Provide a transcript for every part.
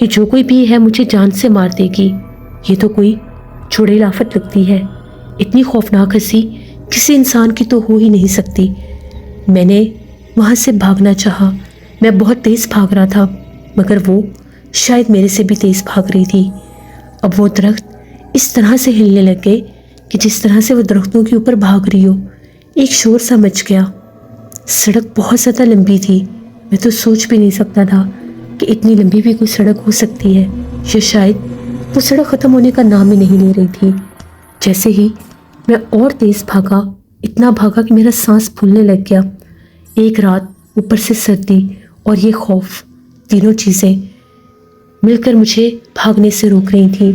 یہ جو کوئی بھی ہے مجھے جان سے مار دے گی، یہ تو کوئی چڑیل آفت لگتی ہے۔ اتنی خوفناک ہنسی کسی انسان کی تو ہو ہی نہیں سکتی۔ میں نے وہاں سے بھاگنا چاہا، میں بہت تیز بھاگ رہا تھا، مگر وہ شاید میرے سے بھی تیز بھاگ رہی تھی۔ اب وہ درخت اس طرح سے ہلنے لگ گئے کہ جس طرح سے وہ درختوں کے اوپر بھاگ رہی ہو، ایک شور سا مچ گیا۔ سڑک بہت زیادہ لمبی تھی، میں تو سوچ بھی نہیں سکتا تھا کہ اتنی لمبی بھی کوئی سڑک ہو سکتی ہے، یا شاید وہ سڑک ختم ہونے کا نام ہی نہیں لے رہی تھی۔ جیسے ہی میں اور تیز بھاگا، اتنا بھاگا کہ میرا سانس پھولنے لگ گیا۔ ایک رات، اوپر سے سردی اور یہ خوف، تینوں چیزیں مل کر مجھے بھاگنے سے روک رہی تھیں۔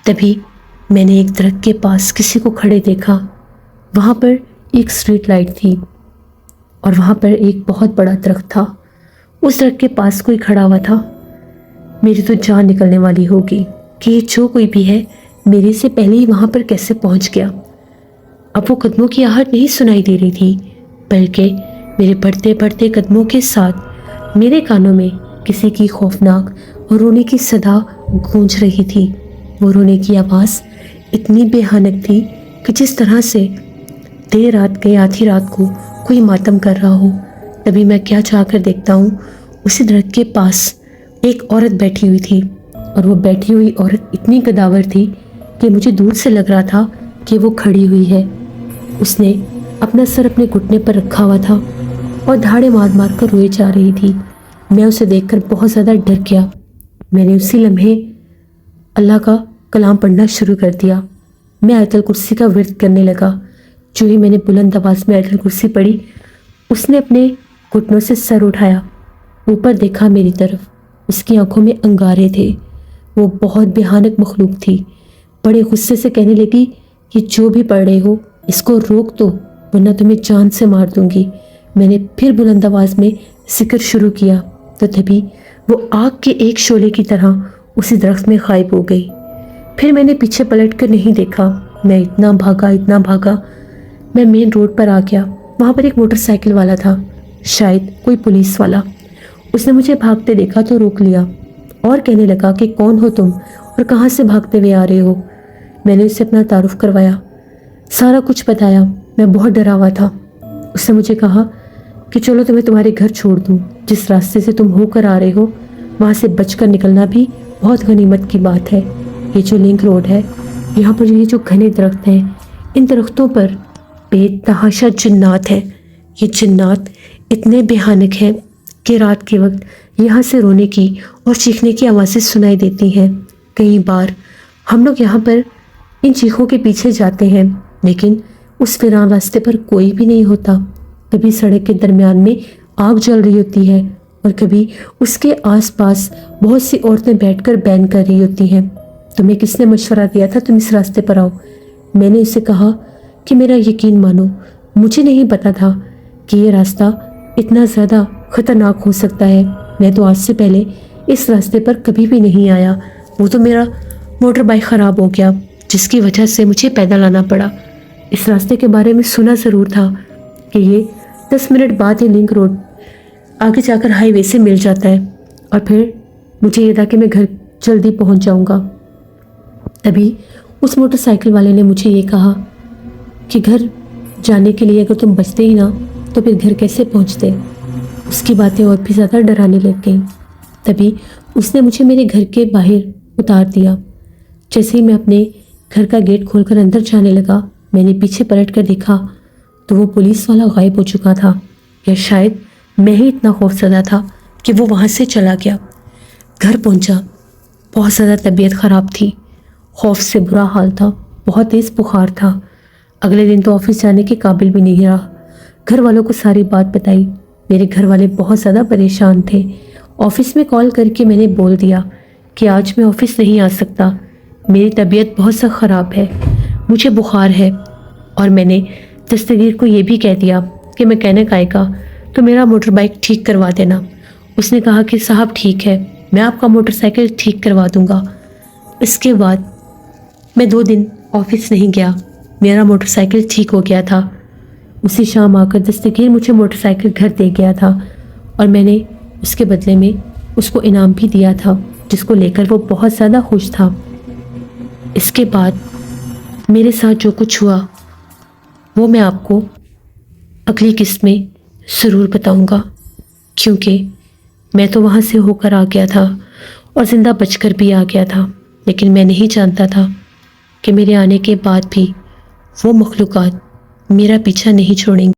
تبھی میں نے ایک درخت کے پاس کسی کو کھڑے دیکھا۔ وہاں پر ایک اسٹریٹ لائٹ تھی اور وہاں پر ایک بہت بڑا درخت تھا۔ اس درخت کے پاس کوئی کھڑا ہوا تھا۔ میری تو جان نکلنے والی ہوگی کہ یہ جو کوئی بھی ہے میرے سے پہلے ہی وہاں پر کیسے پہنچ گیا۔ اب وہ قدموں کی آہٹ نہیں سنائی دے رہی تھی، بلکہ میرے بڑھتے بڑھتے قدموں کے ساتھ میرے کانوں میں کسی کی خوفناک اور رونے کی صدا گونج رہی تھی۔ وہ رونے کی آواز اتنی بھیانک تھی کہ جس طرح سے دیر رات کے آدھی رات کو کوئی ماتم کر رہا ہو۔ تبھی میں کیا چاہ کر دیکھتا ہوں، اسی درخت کے پاس ایک عورت بیٹھی ہوئی تھی، اور وہ بیٹھی ہوئی عورت اتنی قداور تھی کہ مجھے دور سے لگ رہا تھا کہ وہ کھڑی ہوئی ہے۔ اس نے اپنا سر اپنے گھٹنے پر رکھا ہوا تھا اور دھاڑے مار مار کر روئے جا رہی تھی۔ میں اسے دیکھ کر بہت زیادہ ڈر گیا۔ میں نے اسی لمحے اللہ کا کلام پڑھنا شروع کر دیا۔ میں آیت الکرسی کا ورد کرنے لگا۔ جو ہی میں نے بلند آواز میں آیت الکرسی پڑھی، اس نے اپنے گھٹنوں سے سر اٹھایا، اوپر دیکھا میری طرف۔ اس کی آنکھوں میں انگارے تھے۔ وہ بہت بھیانک مخلوق تھی۔ بڑے غصے سے کہنے لگی کہ جو بھی پڑھ رہے ہو اس کو روک دو، ورنہ تمہیں جان سے مار دوں گی۔ میں نے پھر بلند آواز میں ذکر شروع کیا تو تبھی وہ آگ کے ایک شعلے کی طرح اسی درخت میں غائب ہو گئی۔ پھر میں نے پیچھے پلٹ کر نہیں دیکھا۔ میں اتنا بھاگا، میں مین روڈ پر آ گیا۔ وہاں پر ایک موٹر سائیکل والا تھا، شاید کوئی پولیس والا۔ اس نے مجھے بھاگتے دیکھا تو روک لیا اور کہنے لگا کہ کون ہو تم اور کہاں سے بھاگتے ہوئے آ رہے ہو؟ میں نے اسے اپنا تعارف کروایا، سارا کچھ بتایا۔ میں بہت ڈرا ہوا تھا۔ اس نے مجھے کہا کہ چلو تمہیں تمہارے گھر چھوڑ دوں، جس راستے سے تم ہو کر آ رہے ہو وہاں سے بچ کر نکلنا بھی بہت غنیمت کی بات ہے۔ یہ جو لنک روڈ ہے، یہاں پر یہ جو گھنے درخت ہیں، ان درختوں پر بے تحاشا جنات ہیں۔ یہ جنات اتنے بھیانک ہیں کہ رات کے وقت یہاں سے رونے کی اور چیخنے کی آوازیں سنائی دیتی ہیں۔ کئی بار ہم لوگ یہاں پر ان چیخوں کے پیچھے جاتے ہیں، لیکن اس ویران راستے پر کوئی بھی نہیں ہوتا۔ کبھی سڑک کے درمیان میں آگ جل رہی ہوتی ہے اور کبھی اس کے آس پاس بہت سی عورتیں بیٹھ کر بین کر رہی ہوتی ہیں۔ تمہیں کس نے مشورہ دیا تھا تم اس راستے پر آؤ؟ میں نے اسے کہا کہ میرا یقین مانو، مجھے نہیں پتا تھا کہ یہ راستہ اتنا زیادہ خطرناک ہو سکتا ہے۔ میں تو آج سے پہلے اس راستے پر کبھی بھی نہیں آیا۔ وہ تو میرا موٹر بائک خراب ہو گیا، جس کی وجہ سے مجھے پیدل آنا پڑا۔ اس راستے کے بارے میں سنا ضرور تھا کہ یہ 10 منٹ بعد ہی لنک روڈ آگے جا کر ہائی وے سے مل جاتا ہے، اور پھر مجھے یہ تھا کہ میں گھر جلدی پہنچ جاؤں گا۔ تبھی اس موٹر سائیکل والے نے مجھے یہ کہا کہ گھر جانے کے لیے اگر تم بچتے ہی نہ تو پھر گھر کیسے پہنچتے؟ اس کی باتیں اور بھی زیادہ ڈرانے لگ گئیں۔ تبھی اس نے مجھے میرے گھر کے باہر اتار دیا۔ جیسے ہی میں اپنے گھر کا گیٹ کھول کر اندر جانے لگا، میں نے پیچھے پلٹ کر دیکھا تو وہ پولیس والا غائب ہو چکا تھا، یا شاید میں ہی اتنا خوف زدہ تھا کہ وہ وہاں سے چلا گیا۔ گھر پہنچا، بہت زیادہ طبیعت خراب تھی، خوف سے برا حال تھا، بہت تیز بخار تھا۔ اگلے دن تو آفس جانے کے قابل بھی نہیں رہا۔ گھر والوں کو ساری بات بتائی۔ میرے گھر والے بہت زیادہ پریشان تھے۔ آفس میں کال کر کے میں نے بول دیا کہ آج میں آفس نہیں آ سکتا، میری طبیعت بہت سخت خراب ہے، مجھے بخار ہے۔ اور میں نے دستگیر کو یہ بھی کہہ دیا کہ میکینک آئے گا تو میرا موٹر بائک ٹھیک کروا دینا۔ اس نے کہا کہ صاحب ٹھیک ہے، میں آپ کا موٹر سائیکل ٹھیک کروا دوں گا۔ اس کے بعد میں 2 دن آفس نہیں گیا، میرا موٹر سائیکل ٹھیک ہو گیا تھا۔ اسی شام آ کر دستگیر مجھے موٹر سائیکل گھر دے گیا تھا، اور میں نے اس کے بدلے میں اس کو انعام بھی دیا تھا۔ جس کو لے کر وہ بہت زیادہ خوش تھا۔ اس کے بعد میرے ساتھ جو کچھ ہوا وہ میں آپ کو اگلی قسط میں ضرور بتاؤں گا، کیونکہ میں تو وہاں سے ہو کر آ گیا تھا اور زندہ بچ کر بھی آ گیا تھا، لیکن میں نہیں جانتا تھا کہ میرے آنے کے بعد بھی وہ مخلوقات میرا پیچھا نہیں چھوڑیں گی۔